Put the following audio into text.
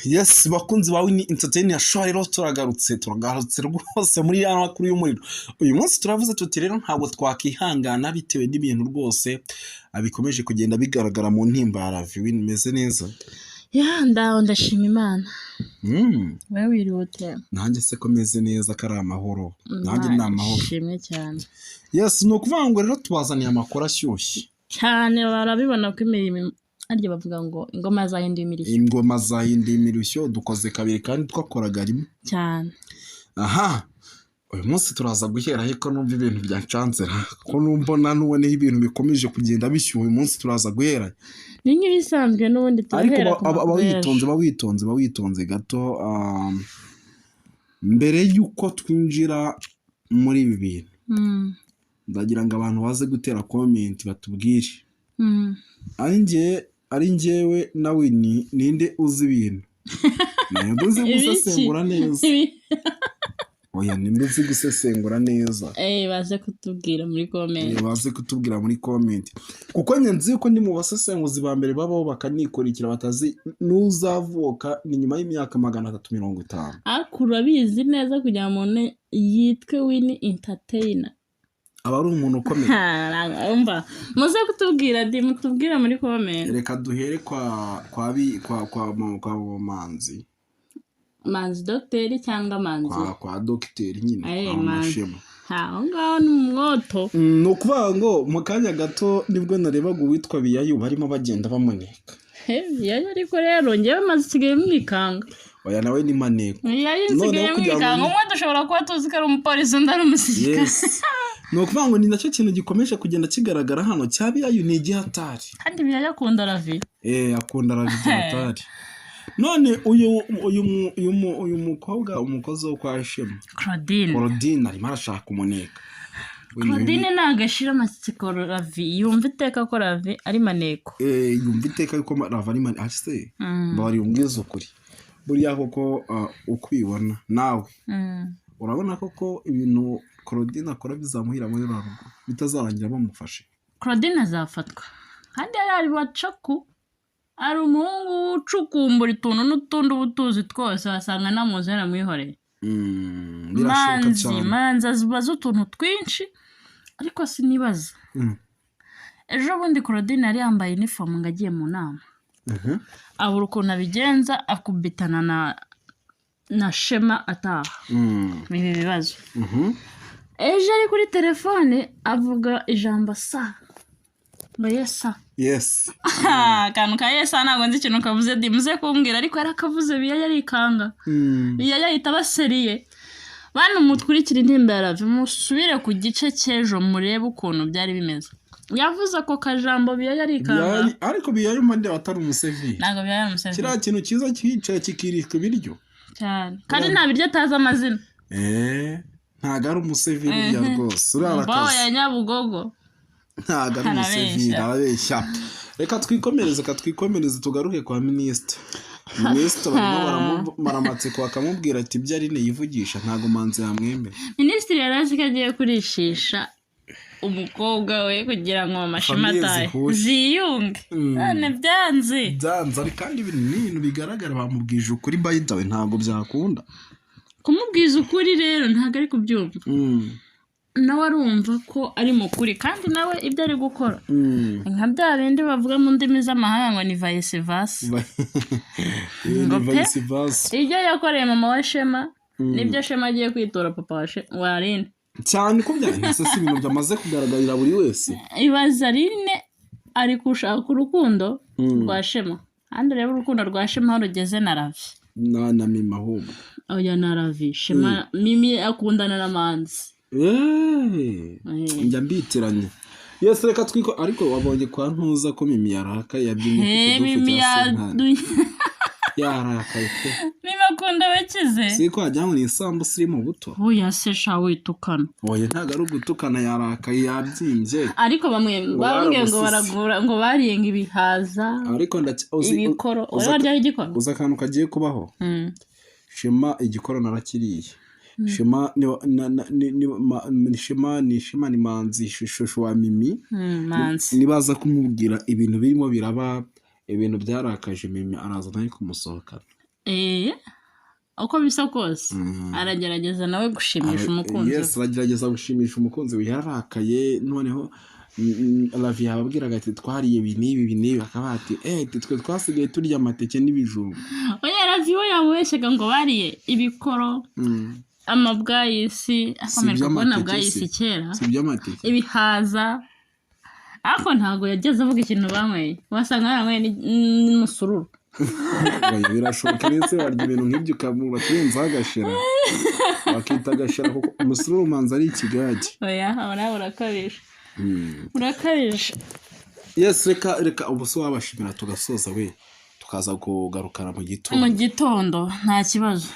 Yes, bakunzi bawe ni entertain ya show rero turagarutse rwose muri ya makuru y'umuriro. Uyu munsi turavuze tuti rero ntabwo twakihangana bitewe n'ibintu rwose abikomeje kugenda bigaragara mu ntimba ya Ravi bimeze neza. Ya ndashima Imana. Wewe wirute. Nanjye se ko meze neza kari amahoro. Nanjye ni amahoro. Shimwe cyane. Yes, no kuvuga ngo rero tubazaniye amakuru ashyushye. Cyane barabibona ko imirimo aryo bavuga ngo ingoma zahinduye imirishyo. Ingoma zahinduye imirishyo dukoze kabiri kandi twakoraga rimwe. Cyane. Aha. Uyu munsi turaza guhera heko numva ibintu byancanzera ko numbona nubone ibintu bikomeje kugenda bishyuha. Uyu munsi turaza guhera ni nk'ibisanzwe n'ubundi turahera ku bawitonze gato mbere yuko twinjira muri ibi bintu. Ndagira ngo abantu baze gutera comment batubwire ari njyewe nawe ninde uzi ibintu ninde uzi gusesengura neza. Oya ninde uzi gusesengura neza baze kutubwira muri comment. Kuko nzi ko ndi mu basesenguzi ba mbere babaho bakanikurikira batazi nuzavuka ni nyuma y'imyaka 350. Urabizi neza kugira ngo umuntu yitwe Win Entertainer aba ari umuntu ukomeye. Umva muze kutubwira mutubwira muri comment. Reka duhere kwa Manzi Dr. cyangwa Manzi kwa Dr. nyine amashema ngaho ni umwoto. Ni ukuvuga ngo mu kanya gato nibwo narebaga uwitwa Biyayo barimo bagenda bamuneka. Biyayo ariko rero njyewe maze isigaye mwikanga. Oya nawe ni maneko. Biyayo isigaye mwikanga umwe dushobora kuba tuzi ko ari umupolisi undi ari umusirikare. Ni ukuvuga ngo ni nacyo kintu gikomeje kugenda kigaragara hano cya Biyayo ni igihatari. Kandi Biyayo akunda Ravi. Akunda Ravi igihatari. None uyu mukobwa umukozi wo kwa Shema Claudine arimo arashaka kumuneka. Claudine nagashira amatsiko Ravi yumva iteka ko Ravi ari maneko. Yumva iteka ko Ravi ari maneko ase bari umwizo kuri buriya koko ukwibona nawe urabona koko ibintu Claudine akora bizamuhira muri rugo bitazarangira bamufashe. Claudine azafatwa kandi ari bacaku ari umuhungu ucukumbura ituntu n'utundi ubutuzi twose wasanga namuzera mwihoreye. Birashoboka cyane. Manzi azibaza utuntu twinshi ariko sinibaza. Ejo bundi Claudine yari yambaye uniform ngo agiye mu nama. Abura ukuntu abigenza akubitana na Shema ataha. Ibi bibazo. Ejo ari kuri telefone avuga ijambo sa ngo yesa. Yes. Kantu ka yesa ntabwo nzi ikintu kavuze muze kumbwira ariko yarakavuze Biyayo arikanga. Biyayo yahita baseriye. Bana mutkurikira intimba ya Ravi musubire ku gice cy'ejo murebe ukuntu byari bimeze. Yavuze ko kajambo Biyayo arikanga. Ariko Biyayo mande atari umusevili. Ntabwo Biyayo ari umusevili. Kira kintu cyiza cyicaye kikirika ibiryo. Cyane. Kandi nta biryo atazi amazina. Ntago ari umusevili ya rwose. Urarakaza. Bawo ya Nyabugogo. Ntago ari umusevili arabeshya. Reka twikomereze tugaruke kwa Minisitiri barimo baramatsiko akamubwira ati ibyo ari ne yivugisha ntago Manzi yamwemera. Minisitiri yarazi ko agiye kurishisha umukobwa we kugira ngo amashima atahe ziyunge. None byanze ari kandi ibintu bigaragara bamubwije ukuri by the way ntago byakunda kumubwiza ukuri rero ntago ari kubyumva. Nawe arumva ko ari mukuri kandi nawe ibyo ari gukora nka bya bindi bavuga mu ndimi z'amahanga ngo ni vice versa. Ibyo yakoreye mama wa Shema nibyo Shema agiye kwitora papa wa Aline cyane ko byahise si ibintu byamaze kugaragarira buri wese. Ibaza Aline ari kushaka urukundo rwa Shema kandi rero urukundo rwa Shema rugeze na Ravi na Mimi ahubwo. Oya na Ravi Shema Mimi akundana na Manzi. Njya mbitiranye. Yes reka twiko ariko wabonye kwa ntuza ko Mimi yarakaye yabyinye Mimi yarakaye pe. Mimi akunda bakize. Siko ajya mu isambu siri mu buto. Oya se sha witukana. Oya ntago ari ugutukana yarakaye yabyimbye. Ariko bamwe ngo baragura ngo bariyenga ibihaza. Ariko ibikoro barya igikoro. Uza kantu kagiye kubaho. Shema igikoro narakiriye. Shema ni Manzi shusho wa Mimi. Nibaza kumubwira ibintu birimo biraba ibintu byarakaje Mimi araza nayo kumusohokana. uko bisa kose aragerageza nawe gushimisha umukunzi yes aragerageza gushimisha umukunzi we yararakaye noneho Lavi yababwiraga ati twariye ibi akaba ati twe twasigaye turya amateke n'ibijumba oya Lavi we yamubeshyaga ngo bariye ibikoro amabwayisi akomerwa kubona bwayisi kera si by'amateke ibihaza ariko ntabwo yageze avuga ikintu banyweye wasanga yanyweye n'umusururu birashoboka ndetse warya ibintu nk'ibyo ukamura kurenzaho agashira bakita agashira kuko umusururu umanza ari ikigage oya nawe urakabije yes reka ubuso wabashimira tugasoza we tukaza kugarukana mu gitondo nta kibazo